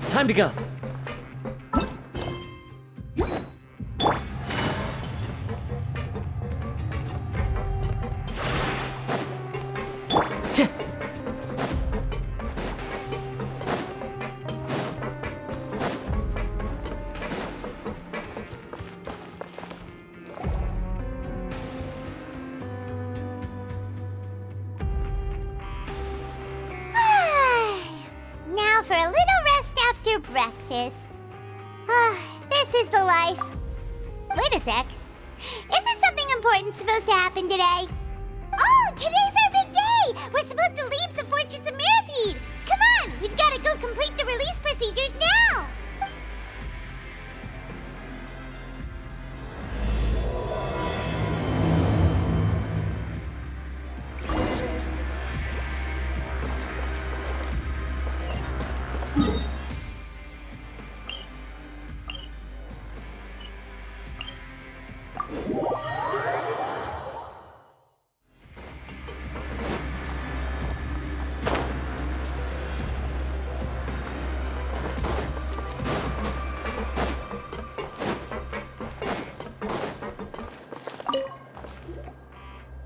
Time to go! Now for a little rest after breakfast. This is the life. Wait a sec. Isn't something important supposed to happen today? Oh, today's our big day! We're supposed to leave the Fortress of Mirapede! Come on! We've got to go complete the release procedures now!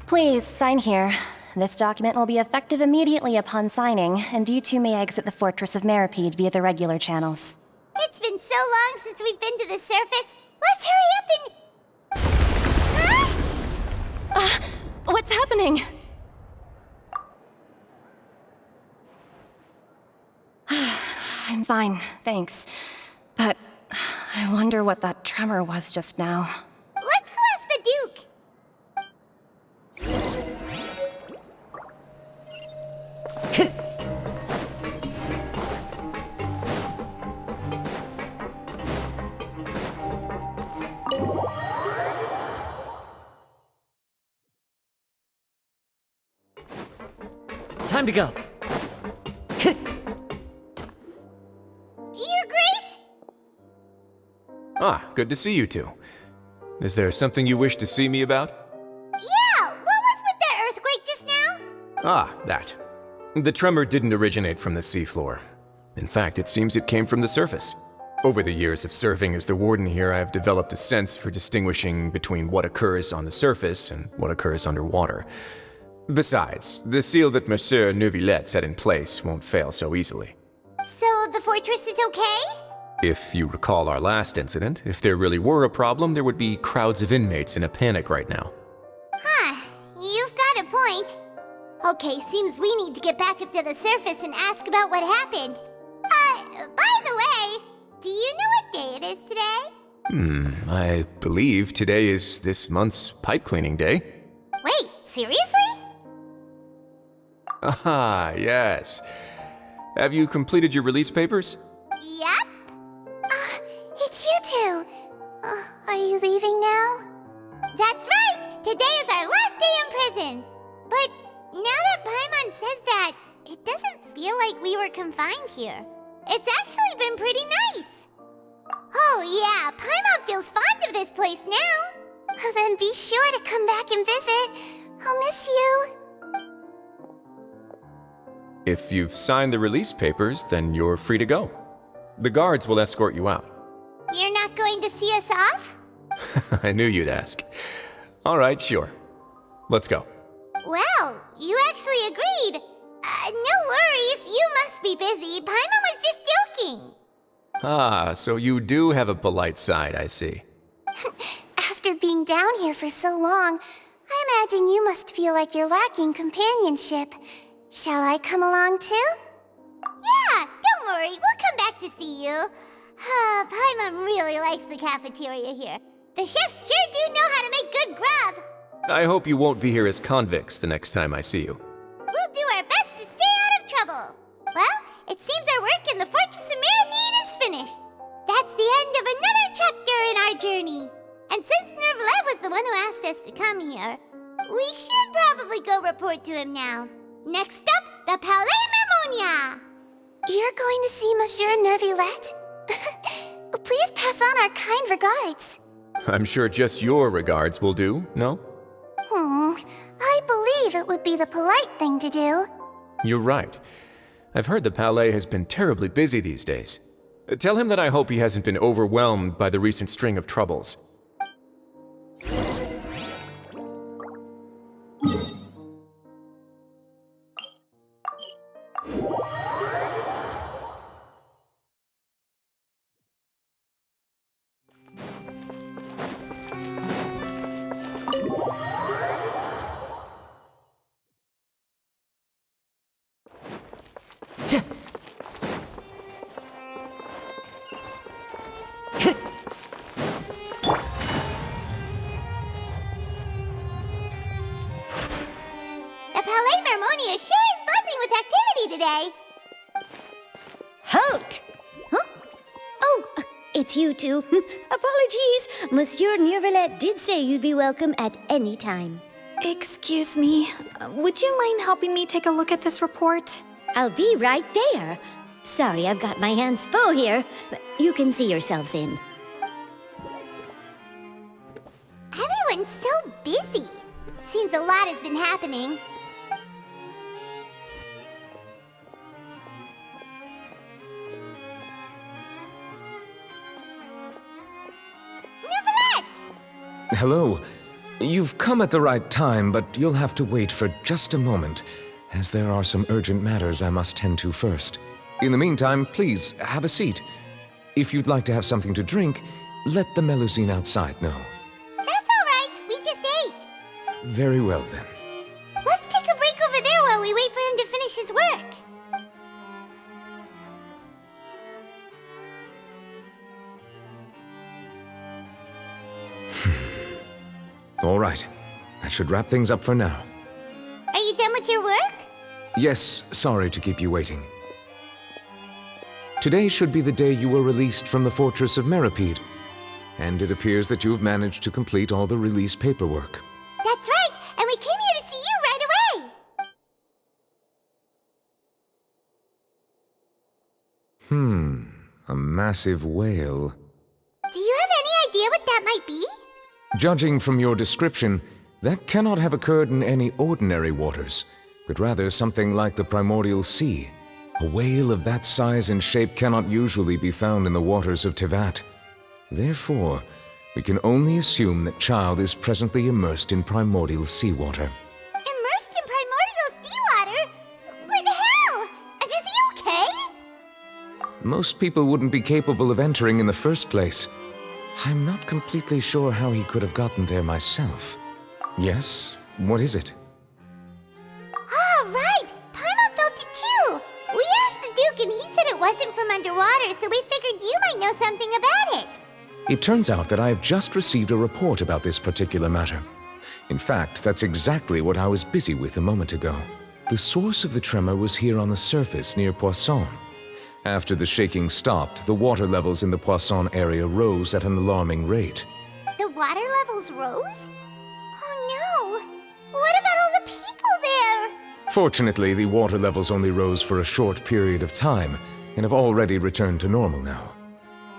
Please, sign here. This document will be effective immediately upon signing, and you two may exit the Fortress of Mirapede via the regular channels. It's been so long since we've been to the surface. Let's hurry up and... Huh? What's happening? I'm fine, thanks. But I wonder what that tremor was just now. Let's go ask the Duke. Time to go! Your Grace? Ah, good to see you two. Is there something you wish to see me about? Yeah, what was with that earthquake just now? Ah, that. The tremor didn't originate from the seafloor. In fact, it seems it came from the surface. Over the years of serving as the warden here, I have developed a sense for distinguishing between what occurs on the surface and what occurs underwater. Besides, the seal that Monsieur Neuvillette set in place won't fail so easily. So the fortress is okay? If you recall our last incident, if there really were a problem, there would be crowds of inmates in a panic right now. Huh, you've got a point. Okay, seems we need to get back up to the surface and ask about what happened. By the way, do you know what day it is today? I believe today is this month's pipe cleaning day. Wait, seriously? Ah, yes. Have you completed your release papers? Yep. It's you two. Are you leaving now? That's right! Today is our last day in prison. But now that Paimon says that, it doesn't feel like we were confined here. It's actually been pretty nice. Oh yeah, Paimon feels fond of this place now. Then be sure to come back and visit. I'll miss you. If you've signed the release papers, then you're free to go. The guards will escort you out. You're not going to see us off? I knew you'd ask. All right, sure. Let's go. Well, you actually agreed. No worries, you must be busy. Paimon was just joking. Ah, so you do have a polite side, I see. After being down here for so long, I imagine you must feel like you're lacking companionship. Shall I come along too? Yeah, don't worry, we'll come back to see you. Paimon really likes the cafeteria here. The chefs sure do know how to make good grub. I hope you won't be here as convicts the next time I see you. We'll do our best to stay out of trouble. Well, it seems our work in the Fortress of Mirapede is finished. That's the end of another chapter in our journey. And since Neuvillette was the one who asked us to come here, we should probably go report to him now. Next up, the Palais Mermonia. You're going to see Monsieur Neuvillette? Please pass on our kind regards. I'm sure just your regards will do, no? I believe it would be the polite thing to do. You're right. I've heard the Palais has been terribly busy these days. Tell him that I hope he hasn't been overwhelmed by the recent string of troubles. The Palais Mermonia sure is buzzing with activity today. Halt! Huh? Oh, it's you two. Apologies. Monsieur Neuvillette did say you'd be welcome at any time. Excuse me, would you mind helping me take a look at this report? I'll be right there. Sorry, I've got my hands full here. But you can see yourselves in. Everyone's so busy. Seems a lot has been happening. Neuvillette! Hello. You've come at the right time, but you'll have to wait for just a moment, as there are some urgent matters I must tend to first. In the meantime, please, have a seat. If you'd like to have something to drink, let the Melusine outside know. That's all right. We just ate. Very well, then. Let's take a break over there while we wait for him to finish his work. All right. That should wrap things up for now. Are you done with your work? Yes, sorry to keep you waiting. Today should be the day you were released from the Fortress of Meripede, and it appears that you have managed to complete all the release paperwork. That's right, and we came here to see you right away. A massive whale. Do you have any idea what that might be? Judging from your description, that cannot have occurred in any ordinary waters, but rather something like the primordial sea. A whale of that size and shape cannot usually be found in the waters of Tevat. Therefore, we can only assume that Child is presently immersed in primordial seawater. Immersed in primordial seawater? But how? Is he okay? Most people wouldn't be capable of entering in the first place. I'm not completely sure how he could have gotten there myself. Yes? What is it? Ah, right! Paimon felt it too! We asked the Duke and he said it wasn't from underwater, so we figured you might know something about it. It turns out that I have just received a report about this particular matter. In fact, that's exactly what I was busy with a moment ago. The source of the tremor was here on the surface near Poisson. After the shaking stopped, the water levels in the Poisson area rose at an alarming rate. The water levels rose? Oh no! What about all the people there? Fortunately, the water levels only rose for a short period of time and have already returned to normal now.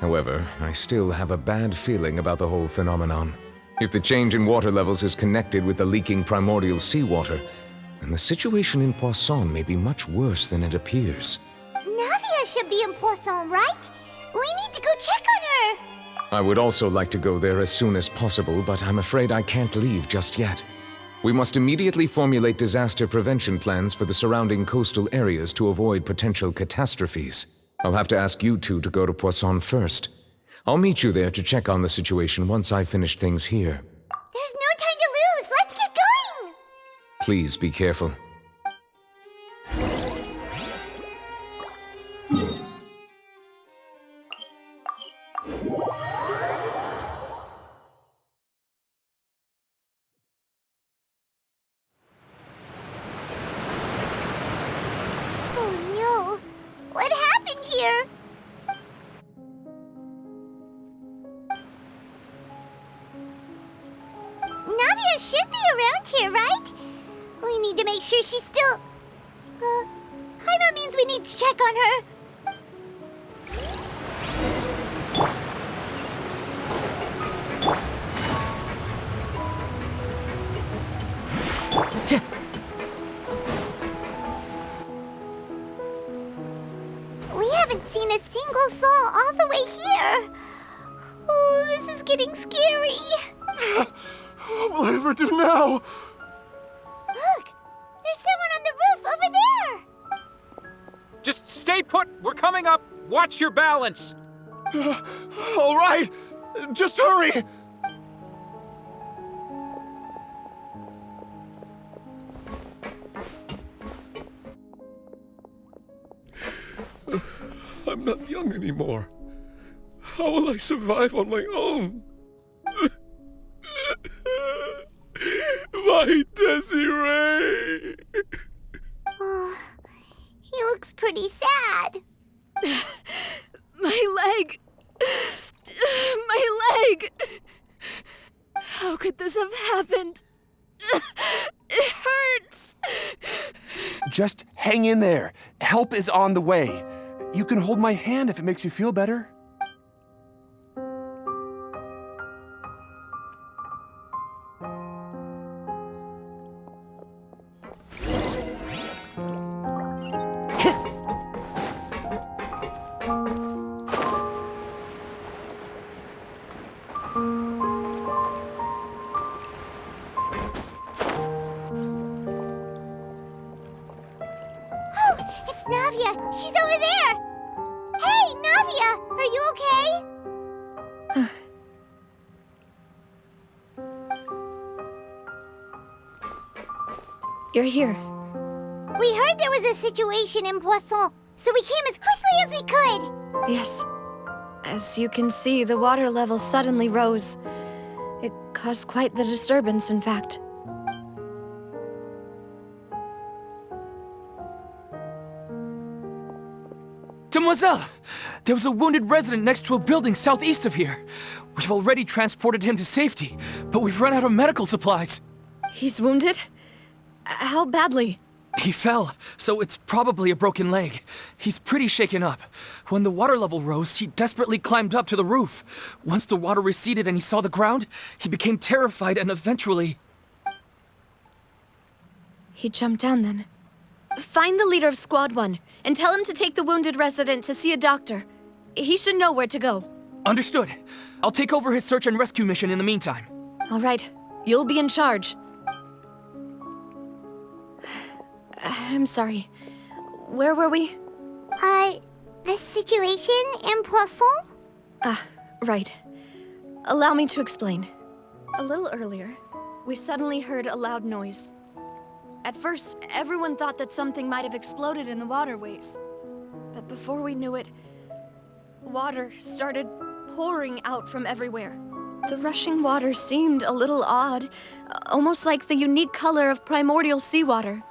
However, I still have a bad feeling about the whole phenomenon. If the change in water levels is connected with the leaking primordial seawater, then the situation in Poisson may be much worse than it appears. Navia should be in Poisson, right? We need to go check on her! I would also like to go there as soon as possible, but I'm afraid I can't leave just yet. We must immediately formulate disaster prevention plans for the surrounding coastal areas to avoid potential catastrophes. I'll have to ask you two to go to Poisson first. I'll meet you there to check on the situation once I finish things here. There's no time to lose! Let's get going! Please be careful. Oh no! What happened here? Navia should be around here, right? We need to make sure she's still... Paimon means we need to check on her. hurry! What will I ever do now? Look! There's someone on the roof over there! Just stay put. We're coming up. Watch your balance. All right, just hurry! I'm not young anymore. How will I survive on my own? My Desiree! Oh, he looks pretty sad. My leg! My leg! How could this have happened? It hurts! Just hang in there. Help is on the way. You can hold my hand if it makes you feel better. It's Navia! She's over there! Hey, Navia! Are you okay? You're here. We heard there was a situation in Poisson, so we came as quickly as we could! Yes. As you can see, the water level suddenly rose. It caused quite the disturbance, in fact. Demoiselle! There was a wounded resident next to a building southeast of here. We've already transported him to safety, but we've run out of medical supplies. He's wounded? How badly? He fell, so it's probably a broken leg. He's pretty shaken up. When the water level rose, he desperately climbed up to the roof. Once the water receded and he saw the ground, he became terrified and eventually... He jumped down then. Find the leader of Squad 1 and tell him to take the wounded resident to see a doctor. He should know where to go. Understood. I'll take over his search and rescue mission in the meantime. All right. You'll be in charge. I'm sorry. Where were we? The situation in Poisson? Right. Allow me to explain. A little earlier, we suddenly heard a loud noise. At first, everyone thought that something might have exploded in the waterways. But before we knew it, water started pouring out from everywhere. The rushing water seemed a little odd, almost like the unique color of primordial seawater.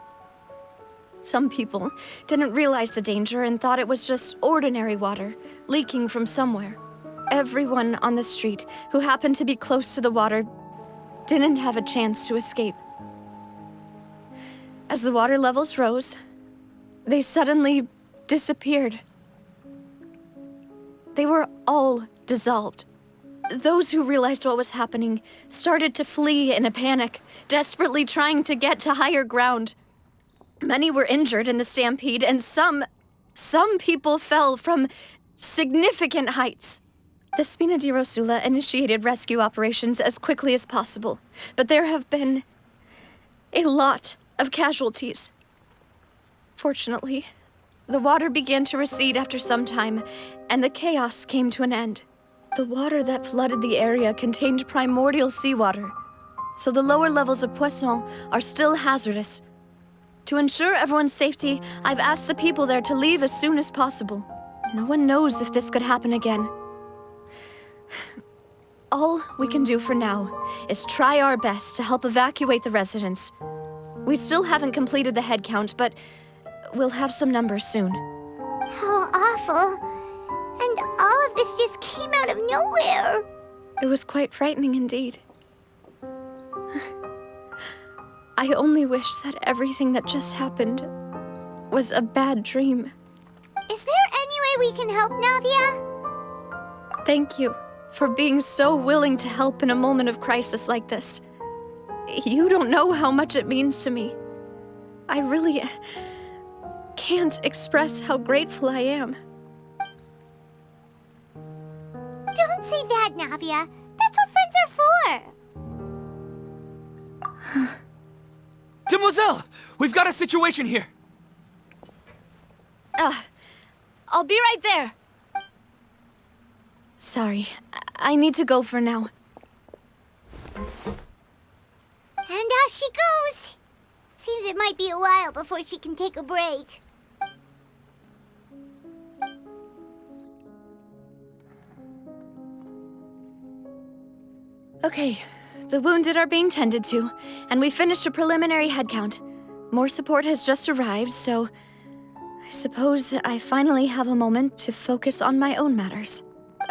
Some people didn't realize the danger and thought it was just ordinary water leaking from somewhere. Everyone on the street who happened to be close to the water didn't have a chance to escape. As the water levels rose, they suddenly disappeared. They were all dissolved. Those who realized what was happening started to flee in a panic, desperately trying to get to higher ground. Many were injured in the stampede, and some people fell from significant heights. The Spina di Rosula initiated rescue operations as quickly as possible, but there have been a lot of casualties. Fortunately, the water began to recede after some time, and the chaos came to an end. The water that flooded the area contained primordial seawater, so the lower levels of Poisson are still hazardous. To ensure everyone's safety, I've asked the people there to leave as soon as possible. No one knows if this could happen again. All we can do for now is try our best to help evacuate the residents. We still haven't completed the head count, but we'll have some numbers soon. How awful. And all of this just came out of nowhere. It was quite frightening indeed. I only wish that everything that just happened was a bad dream. Is there any way we can help, Navia? Thank you for being so willing to help in a moment of crisis like this. You don't know how much it means to me. I really can't express how grateful I am. Don't say that, Navia. That's what friends are for. Demoiselle! We've got a situation here! I'll be right there. Sorry, I need to go for now. And off she goes. Seems it might be a while before she can take a break. Okay, the wounded are being tended to, and we finished a preliminary head count. More support has just arrived, so I suppose I finally have a moment to focus on my own matters.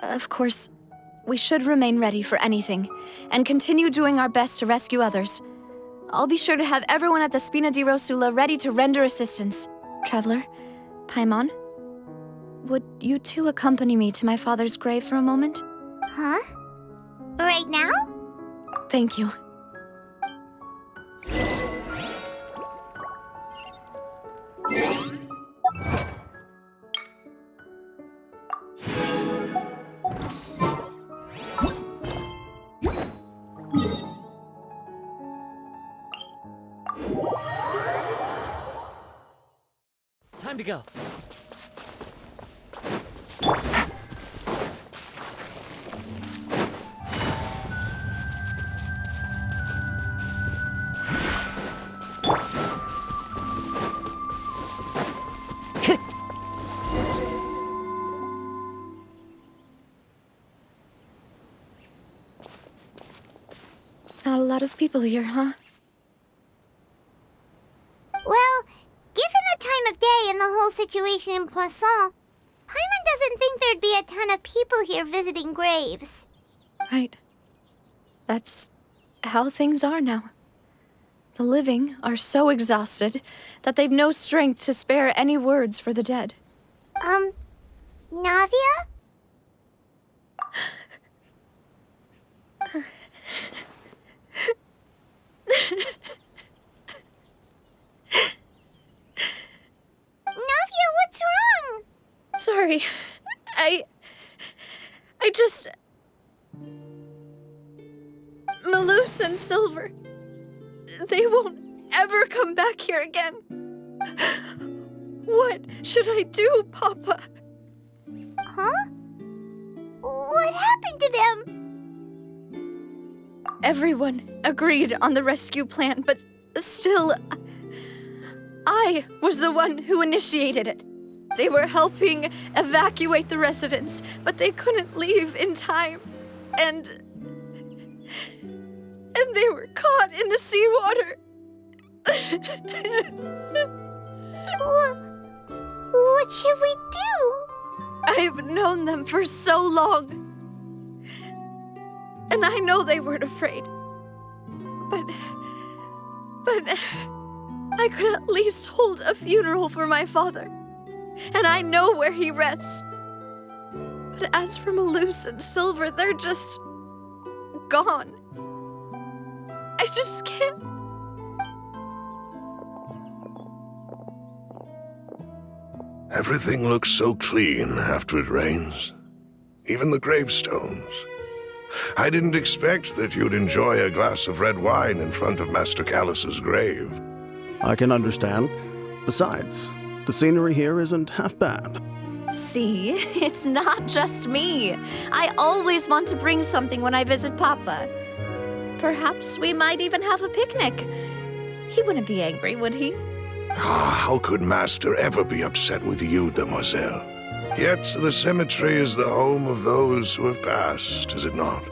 Of course, we should remain ready for anything, and continue doing our best to rescue others. I'll be sure to have everyone at the Spina di Rosula ready to render assistance. Traveler, Paimon, would you two accompany me to my father's grave for a moment? Huh? Right now? Thank you. Time to go. Not a lot of people here, huh? Well, given the time of day and the whole situation in Poisson, Paimon doesn't think there'd be a ton of people here visiting graves. Right. That's how things are now. The living are so exhausted that they've no strength to spare any words for the dead. Navia? Navia, what's wrong? Sorry. I just... Malus and Silver. They won't ever come back here again. What should I do, Papa? Huh? What happened to them? Everyone agreed on the rescue plan, but still, I was the one who initiated it. They were helping evacuate the residents, but they couldn't leave in time. And they were caught in the seawater. What should we do? I've known them for so long. And I know they weren't afraid. But I could at least hold a funeral for my father. And I know where he rests. But as for Malus and Silver, they're just gone. I just can't. Everything looks so clean after it rains. Even the gravestones. I didn't expect that you'd enjoy a glass of red wine in front of Master Callus's grave. I can understand. Besides, the scenery here isn't half bad. See, it's not just me. I always want to bring something when I visit Papa. Perhaps we might even have a picnic. He wouldn't be angry, would he? How could Master ever be upset with you, Demoiselle? Yet the cemetery is the home of those who have passed, is it not?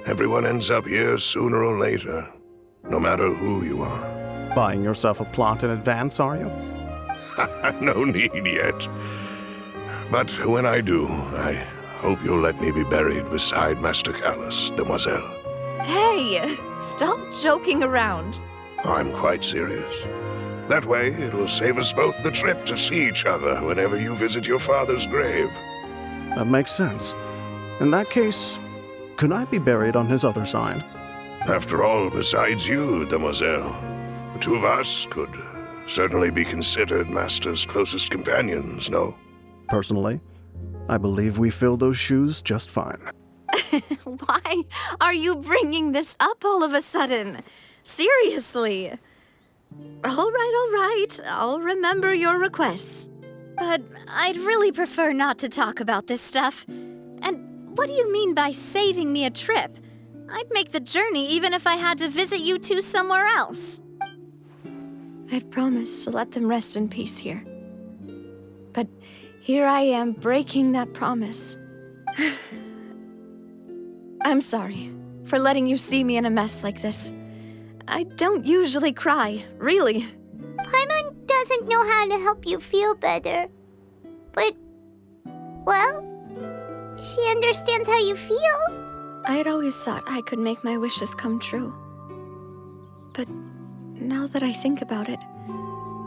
Everyone ends up here sooner or later, no matter who you are. Buying yourself a plot in advance, are you? No need yet. But when I do, I hope you'll let me be buried beside Master Callus, Demoiselle. Hey, stop joking around. I'm quite serious. That way, it will save us both the trip to see each other whenever you visit your father's grave. That makes sense. In that case, could I be buried on his other side? After all, besides you, Demoiselle, the two of us could certainly be considered Master's closest companions, no? Personally, I believe we fill those shoes just fine. Why are you bringing this up all of a sudden? Seriously. All right. I'll remember your requests. But I'd really prefer not to talk about this stuff. And what do you mean by saving me a trip? I'd make the journey even if I had to visit you two somewhere else. I'd promised to let them rest in peace here. But here I am breaking that promise. I'm sorry for letting you see me in a mess like this. I don't usually cry, really. Paimon doesn't know how to help you feel better. But, well, she understands how you feel. I had always thought I could make my wishes come true. But now that I think about it,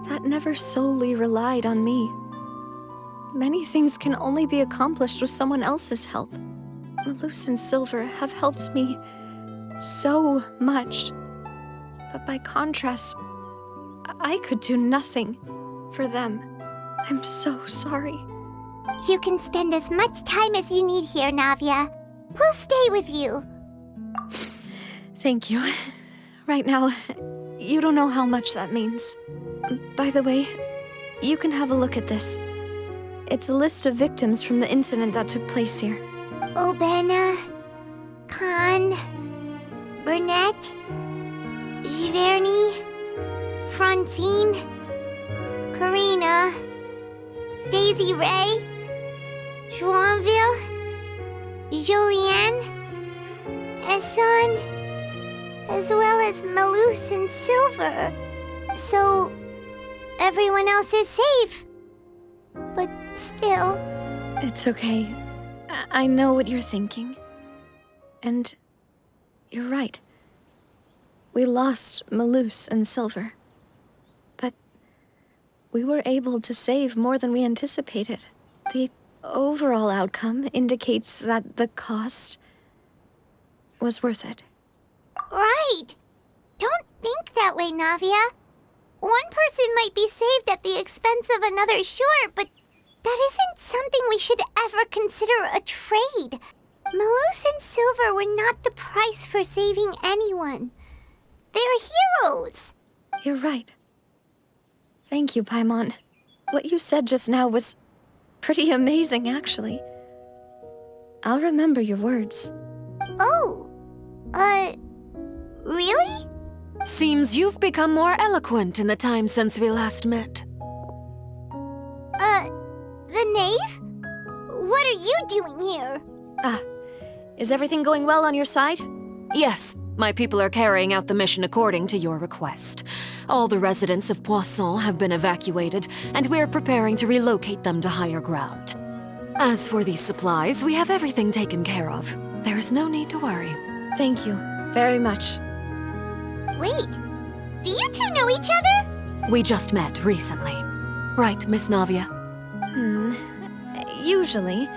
that never solely relied on me. Many things can only be accomplished with someone else's help. Malus and Silver have helped me so much. But by contrast, I could do nothing for them. I'm so sorry. You can spend as much time as you need here, Navia. We'll stay with you. Thank you. Right now, you don't know how much that means. By the way, you can have a look at this. It's a list of victims from the incident that took place here. Obena, Khan, Burnett, Giverny, Francine, Karina, Daisy Ray, Joinville, Julianne, Esson, as well as Malus and Silver. So, everyone else is safe. But still... It's okay. I know what you're thinking. And you're right. We lost Malus and Silver. But we were able to save more than we anticipated. The overall outcome indicates that the cost was worth it. Right! Don't think that way, Navia. One person might be saved at the expense of another, sure, but that isn't something we should ever consider a trade. Malus and Silver were not the price for saving anyone. They're heroes. You're right. Thank you, Paimon. What you said just now was pretty amazing, actually. I'll remember your words. Oh, really? Seems you've become more eloquent in the time since we last met. The knave? What are you doing here? Is everything going well on your side? Yes, my people are carrying out the mission according to your request. All the residents of Poisson have been evacuated, and we're preparing to relocate them to higher ground. As for these supplies, we have everything taken care of. There is no need to worry. Thank you very much. Wait, do you two know each other? We just met recently. Right, Miss Navia? Usually,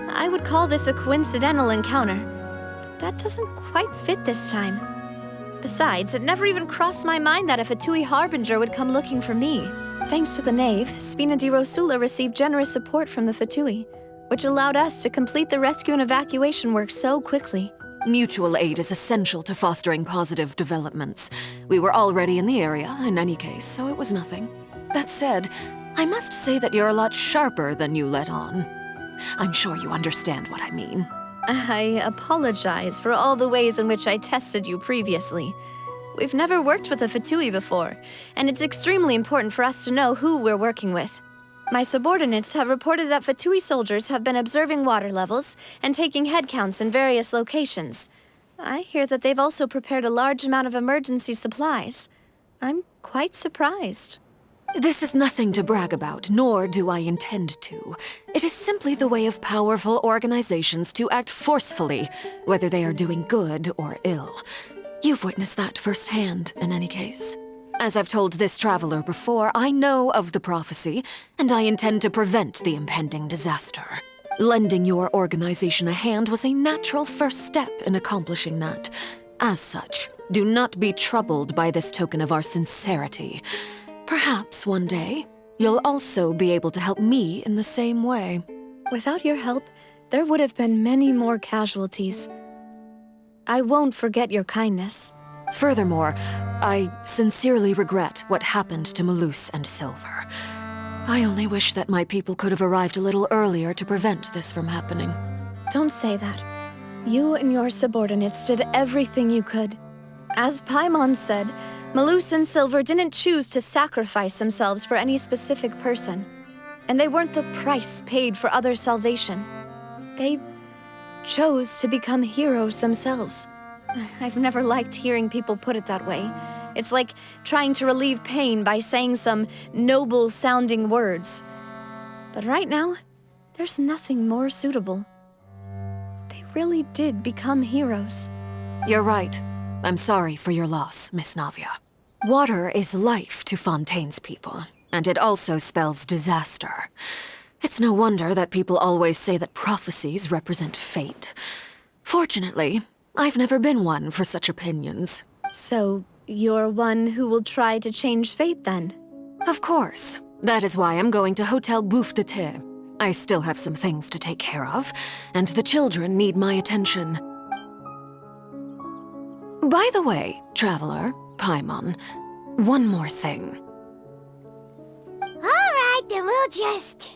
I would call this a coincidental encounter, but that doesn't quite fit this time. Besides, it never even crossed my mind that a Fatui Harbinger would come looking for me. Thanks to the knave, Spina di Rosula received generous support from the Fatui, which allowed us to complete the rescue and evacuation work so quickly. Mutual aid is essential to fostering positive developments. We were already in the area, in any case, so it was nothing. That said, I must say that you're a lot sharper than you let on. I'm sure you understand what I mean. I apologize for all the ways in which I tested you previously. We've never worked with a Fatui before, and it's extremely important for us to know who we're working with. My subordinates have reported that Fatui soldiers have been observing water levels and taking head counts in various locations. I hear that they've also prepared a large amount of emergency supplies. I'm quite surprised. This is nothing to brag about, nor do I intend to. It is simply the way of powerful organizations to act forcefully, whether they are doing good or ill. You've witnessed that firsthand, in any case. As I've told this traveler before, I know of the prophecy, and I intend to prevent the impending disaster. Lending your organization a hand was a natural first step in accomplishing that. As such, do not be troubled by this token of our sincerity. Perhaps one day, you'll also be able to help me in the same way. Without your help, there would have been many more casualties. I won't forget your kindness. Furthermore, I sincerely regret what happened to Malus and Silver. I only wish that my people could have arrived a little earlier to prevent this from happening. Don't say that. You and your subordinates did everything you could. As Paimon said, Malus and Silver didn't choose to sacrifice themselves for any specific person. And they weren't the price paid for other salvation. They chose to become heroes themselves. I've never liked hearing people put it that way. It's like trying to relieve pain by saying some noble-sounding words. But right now, there's nothing more suitable. They really did become heroes. You're right. I'm sorry for your loss, Miss Navia. Water is life to Fontaine's people, and it also spells disaster. It's no wonder that people always say that prophecies represent fate. Fortunately, I've never been one for such opinions. So, you're one who will try to change fate, then? Of course. That is why I'm going to Hotel Bouffe de Thé. I still have some things to take care of, and the children need my attention. By the way, Traveler, Paimon, one more thing. Alright, then we'll just...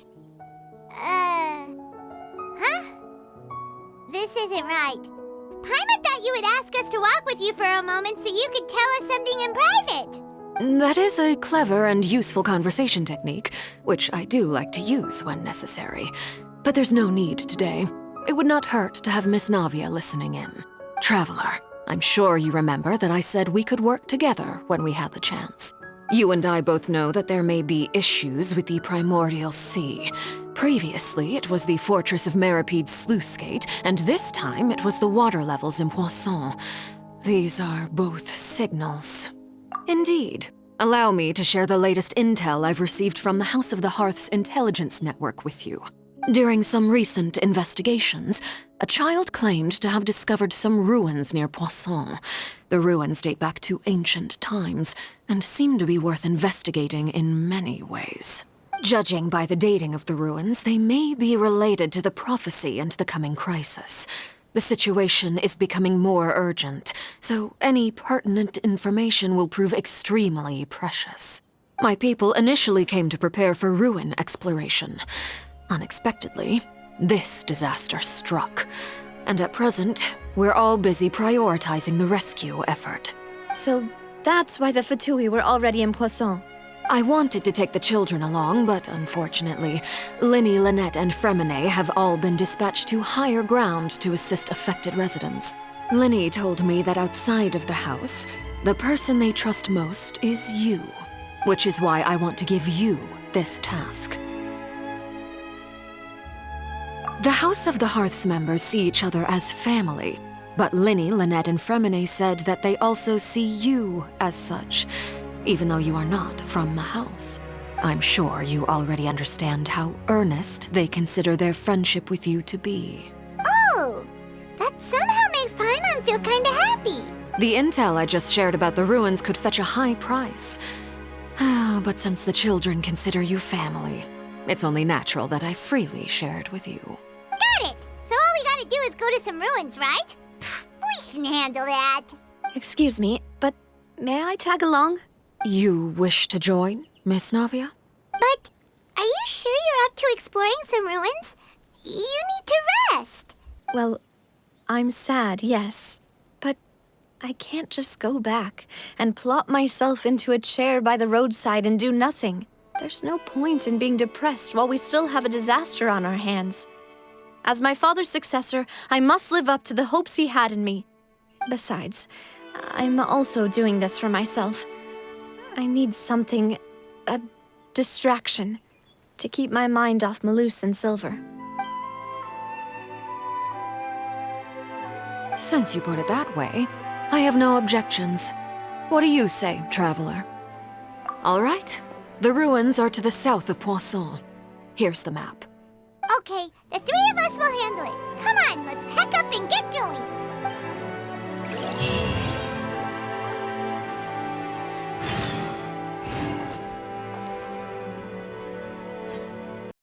Huh? This isn't right. Paimon thought you would ask us to walk with you for a moment so you could tell us something in private. That is a clever and useful conversation technique, which I do like to use when necessary. But there's no need today. It would not hurt to have Miss Navia listening in. Traveler, I'm sure you remember that I said we could work together when we had the chance. You and I both know that there may be issues with the Primordial Sea. Previously, it was the Fortress of Meripede's sluice gate, and this time it was the water levels in Poisson. These are both signals. Indeed. Allow me to share the latest intel I've received from the House of the Hearth's intelligence network with you. During some recent investigations, a child claimed to have discovered some ruins near Poisson. The ruins date back to ancient times, and seem to be worth investigating in many ways. Judging by the dating of the ruins, they may be related to the prophecy and the coming crisis. The situation is becoming more urgent, so any pertinent information will prove extremely precious. My people initially came to prepare for ruin exploration. Unexpectedly, this disaster struck, and at present, we're all busy prioritizing the rescue effort. So that's why the Fatui were already in Poisson. I wanted to take the children along, but unfortunately, Linny, Lynette, and Fremine have all been dispatched to higher ground to assist affected residents. Linny told me that outside of the house, the person they trust most is you, which is why I want to give you this task. The House of the Hearth's members see each other as family, but Linny, Lynette, and Fremine said that they also see you as such, even though you are not from the house. I'm sure you already understand how earnest they consider their friendship with you to be. Oh! That somehow makes Paimon feel kinda happy. The intel I just shared about the ruins could fetch a high price. But since the children consider you family, it's only natural that I freely share it with you. Got it! So all we gotta do is go to some ruins, right? We can handle that. Excuse me, but may I tag along? You wish to join, Miss Navia? But are you sure you're up to exploring some ruins? You need to rest. Well, I'm sad, yes. But I can't just go back and plop myself into a chair by the roadside and do nothing. There's no point in being depressed while we still have a disaster on our hands. As my father's successor, I must live up to the hopes he had in me. Besides, I'm also doing this for myself. I need something, a distraction, to keep my mind off Malus and Silver. Since you put it that way, I have no objections. What do you say, Traveler? All right. The ruins are to the south of Poisson. Here's the map. Okay, the three of us will handle it. Come on, let's pack up and get going.